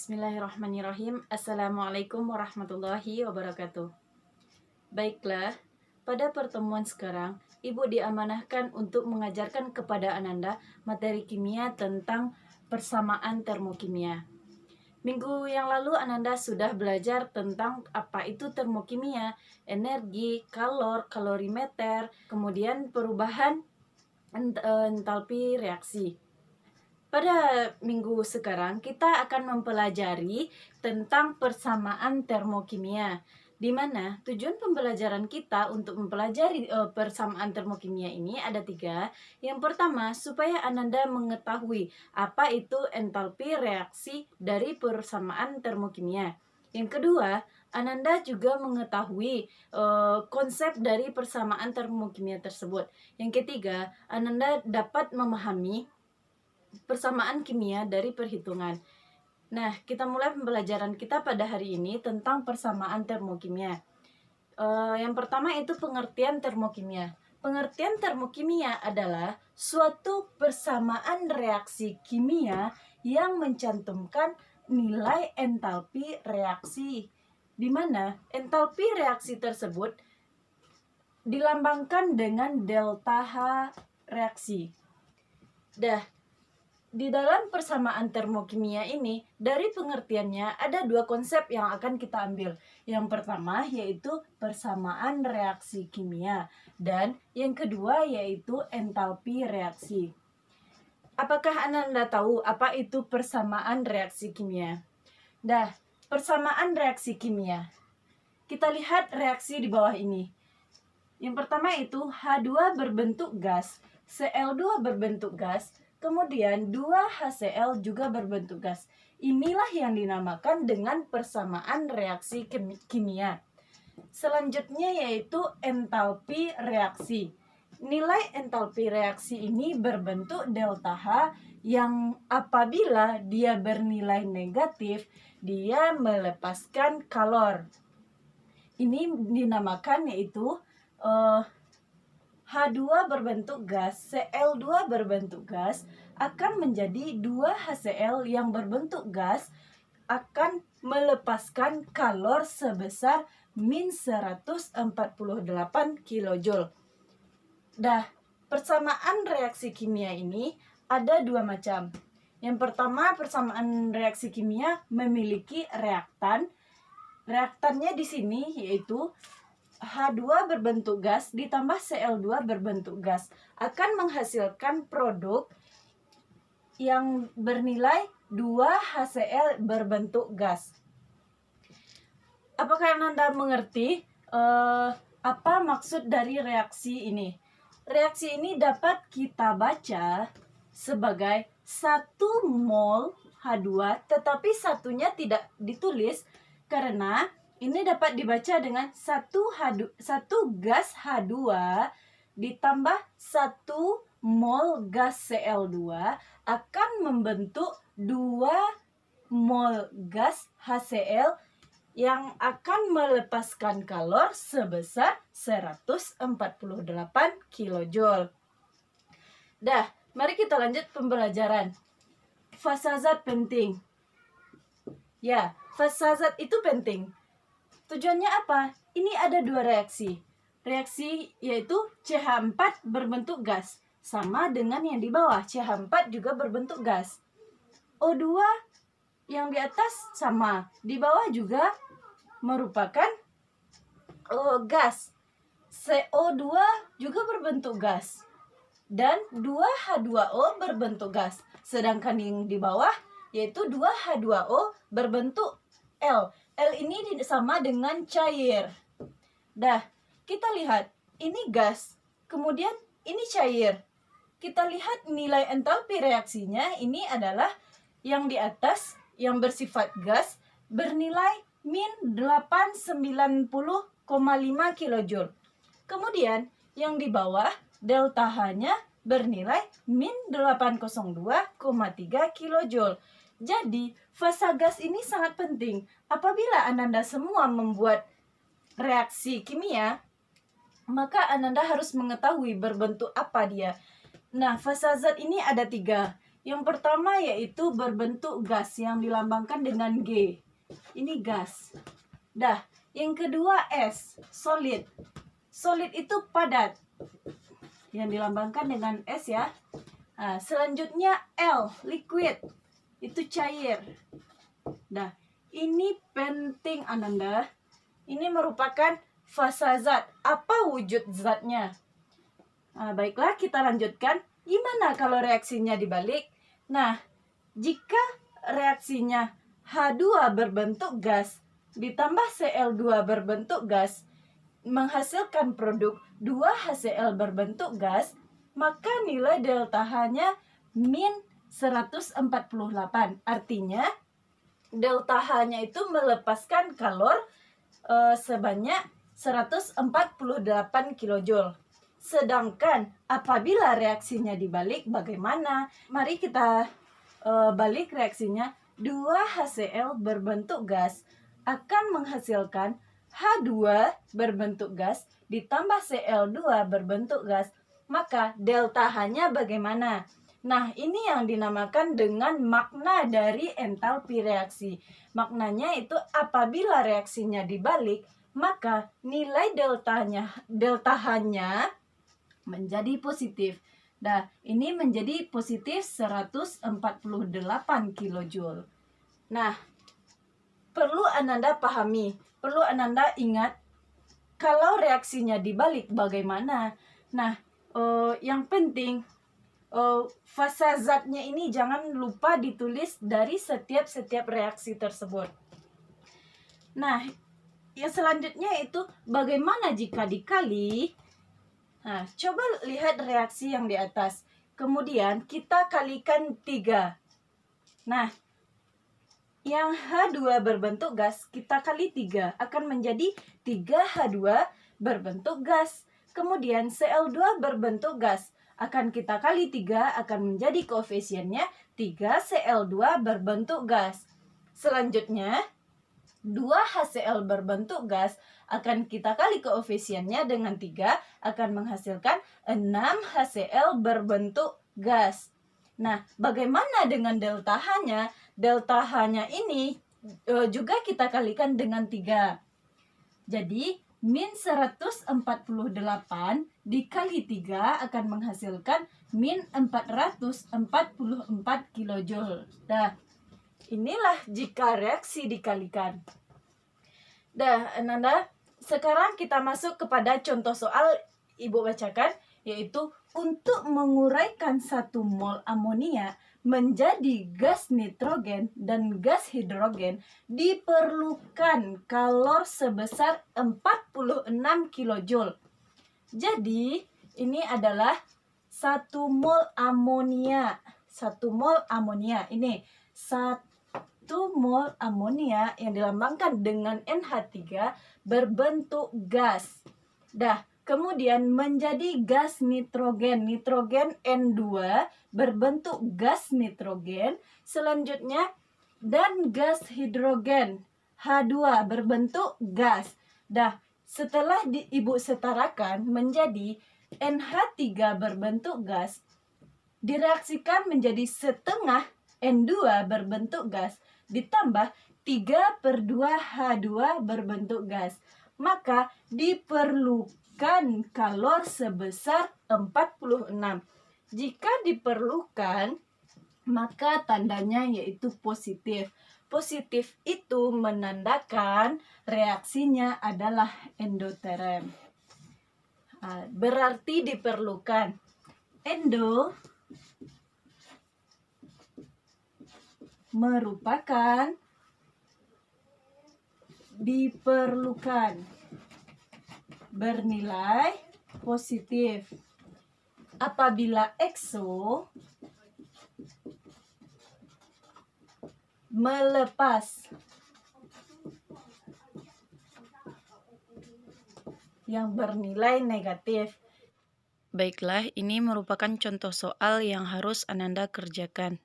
Bismillahirrahmanirrahim. Assalamualaikum warahmatullahi wabarakatuh. Baiklah, pada pertemuan sekarang, Ibu diamanahkan untuk mengajarkan kepada Ananda materi kimia tentang persamaan termokimia. Minggu yang lalu Ananda sudah belajar tentang apa itu termokimia, energi, kalorimeter, kemudian perubahan entalpi reaksi. Pada minggu sekarang kita akan mempelajari tentang persamaan termokimia, di mana tujuan pembelajaran kita untuk mempelajari persamaan termokimia ini ada 3. Yang pertama, supaya Ananda mengetahui apa itu entalpi reaksi dari persamaan termokimia. Yang kedua, Ananda juga mengetahui konsep dari persamaan termokimia tersebut. Yang ketiga, Ananda dapat memahami persamaan kimia dari perhitungan. Nah, kita mulai pembelajaran kita pada hari ini tentang persamaan termokimia. Yang pertama itu pengertian termokimia. Pengertian termokimia adalah suatu persamaan reaksi kimia yang mencantumkan nilai entalpi reaksi, di mana entalpi reaksi tersebut dilambangkan dengan delta H reaksi. Di dalam persamaan termokimia ini, dari pengertiannya ada 2 konsep yang akan kita ambil. Yang pertama yaitu persamaan reaksi kimia, dan yang kedua yaitu entalpi reaksi. Apakah Ananda tahu apa itu persamaan reaksi kimia? Persamaan reaksi kimia. Kita lihat reaksi di bawah ini. Yang pertama itu H2 berbentuk gas, Cl2 berbentuk gas, kemudian 2HCl juga berbentuk gas. Inilah yang dinamakan dengan persamaan reaksi kimia. Selanjutnya yaitu entalpi reaksi. Nilai entalpi reaksi ini berbentuk delta H yang apabila dia bernilai negatif, dia melepaskan kalor. Ini dinamakan yaitu H2 berbentuk gas, Cl2 berbentuk gas, akan menjadi 2HCl yang berbentuk gas akan melepaskan kalor sebesar min 148 kJ. Persamaan reaksi kimia ini ada 2 macam. Yang pertama, persamaan reaksi kimia memiliki reaktan. Reaktannya di sini yaitu H2 berbentuk gas ditambah Cl2 berbentuk gas akan menghasilkan produk yang bernilai 2HCl berbentuk gas. Apakah Anda mengerti apa maksud dari reaksi ini? Reaksi ini dapat kita baca sebagai 1 mol H2, tetapi satunya tidak ditulis karena ini dapat dibaca dengan 1 gas H2 ditambah 1 mol gas Cl2 akan membentuk 2 mol gas HCl yang akan melepaskan kalor sebesar 148 kJ. Mari kita lanjut pembelajaran. Fasa zat penting. Fasa zat itu penting. Tujuannya apa? Ini ada 2 reaksi. Reaksi yaitu CH4 berbentuk gas. Sama dengan yang di bawah, CH4 juga berbentuk gas. O2 yang di atas sama, di bawah juga merupakan gas. CO2 juga berbentuk gas. Dan 2H2O berbentuk gas. Sedangkan yang di bawah yaitu 2H2O berbentuk L. L ini sama dengan cair. Kita lihat ini gas, kemudian ini cair. Kita lihat nilai entalpi reaksinya, ini adalah yang di atas yang bersifat gas bernilai min 890,5 kJ. Kemudian yang di bawah delta H-nya bernilai min 802,3 kJ. Jadi, fasa gas ini sangat penting. Apabila Ananda semua membuat reaksi kimia, maka Ananda harus mengetahui berbentuk apa dia. Fasa zat ini ada 3. Yang pertama yaitu berbentuk gas yang dilambangkan dengan G. Ini gas. Dah, yang kedua S, solid. Solid itu padat, yang dilambangkan dengan S ya. Nah, selanjutnya L, liquid. Itu cair. Dah, ini penting Ananda. Ini merupakan fasa zat. Apa wujud zatnya? Nah, baiklah, kita lanjutkan. Gimana kalau reaksinya dibalik? Nah, jika reaksinya H2 berbentuk gas ditambah Cl2 berbentuk gas menghasilkan produk 2HCl berbentuk gas, maka nilai delta H-nya min 148. Artinya delta H-nya itu melepaskan kalor sebanyak 148 kJ. Sedangkan apabila reaksinya dibalik, bagaimana? Mari kita balik reaksinya. 2HCl berbentuk gas akan menghasilkan H2 berbentuk gas ditambah Cl2 berbentuk gas. Maka delta H-nya bagaimana? Nah, ini yang dinamakan dengan makna dari entalpi reaksi. Maknanya itu apabila reaksinya dibalik, maka nilai delta H-nya menjadi positif. Nah, ini menjadi positif 148 kJ. Nah, perlu Ananda pahami, perlu Ananda ingat, kalau reaksinya dibalik bagaimana? Nah, yang penting, fasa zatnya ini jangan lupa ditulis dari setiap reaksi tersebut. Nah, yang selanjutnya itu bagaimana jika dikali? Nah, coba lihat reaksi yang di atas. Kemudian kita kalikan 3. Nah, yang H2 berbentuk gas kita kali 3 akan menjadi 3H2 berbentuk gas. Kemudian Cl2 berbentuk gas akan kita kali 3 akan menjadi koefisiennya 3Cl2 berbentuk gas. Selanjutnya 2HCl berbentuk gas akan kita kali koefisiennya dengan 3 akan menghasilkan 6HCl berbentuk gas. Nah, bagaimana dengan delta H-nya? Delta H-nya ini juga kita kalikan dengan 3. Jadi, min 148 dikali 3 akan menghasilkan min 444 kJ. Nah, inilah jika reaksi dikalikan. Dah, Ananda, sekarang kita masuk kepada contoh soal Ibu bacakan, yaitu untuk menguraikan 1 mol amonia menjadi gas nitrogen dan gas hidrogen diperlukan kalor sebesar 46 kJ. Jadi, ini adalah 1 mol amonia. 1 mol amonia. Ini 1 mol amonia yang dilambangkan dengan NH3 berbentuk gas. Dah, kemudian menjadi gas nitrogen. Nitrogen N2 berbentuk gas nitrogen. Selanjutnya, dan gas hidrogen H2 berbentuk gas. Dah, setelah Ibu setarakan menjadi NH3 berbentuk gas, direaksikan menjadi setengah N2 berbentuk gas ditambah 3/2 H2 berbentuk gas. Maka diperlukan kalor sebesar 46. Jika diperlukan, maka tandanya yaitu positif. Positif itu menandakan reaksinya adalah endoterem. Berarti diperlukan. Endo merupakan diperlukan, bernilai positif. Apabila exo melepas, yang bernilai negatif. Baiklah, ini merupakan contoh soal yang harus Ananda kerjakan.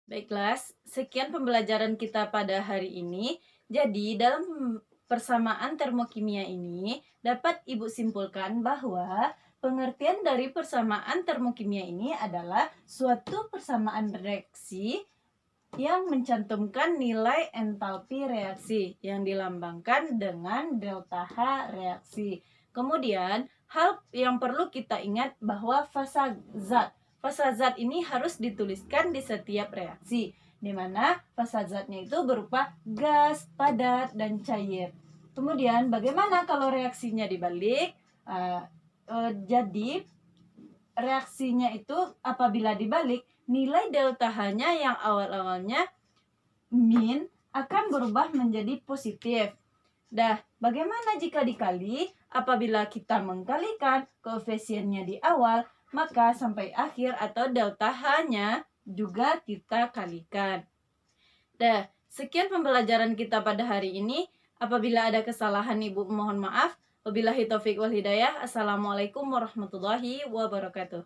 Baiklah, sekian pembelajaran kita pada hari ini. Jadi, dalam persamaan termokimia ini dapat Ibu simpulkan bahwa Pengertian dari persamaan termokimia ini adalah suatu persamaan reaksi yang mencantumkan nilai entalpi reaksi yang dilambangkan dengan delta H reaksi. Kemudian, hal yang perlu kita ingat bahwa fasa zat ini harus dituliskan di setiap reaksi, di mana fasa zatnya itu berupa gas, padat, dan cair. Kemudian, bagaimana kalau reaksinya dibalik? Jadi reaksinya itu apabila dibalik, nilai delta H-nya yang awal-awalnya min akan berubah menjadi positif. Dah, bagaimana jika dikali? Apabila kita mengkalikan koefisiennya di awal, maka sampai akhir atau delta H-nya juga kita kalikan. Dah, sekian pembelajaran kita pada hari ini. Apabila ada kesalahan, Ibu mohon maaf. Wabillahi taufiq wal hidayah. Assalamualaikum warahmatullahi wabarakatuh.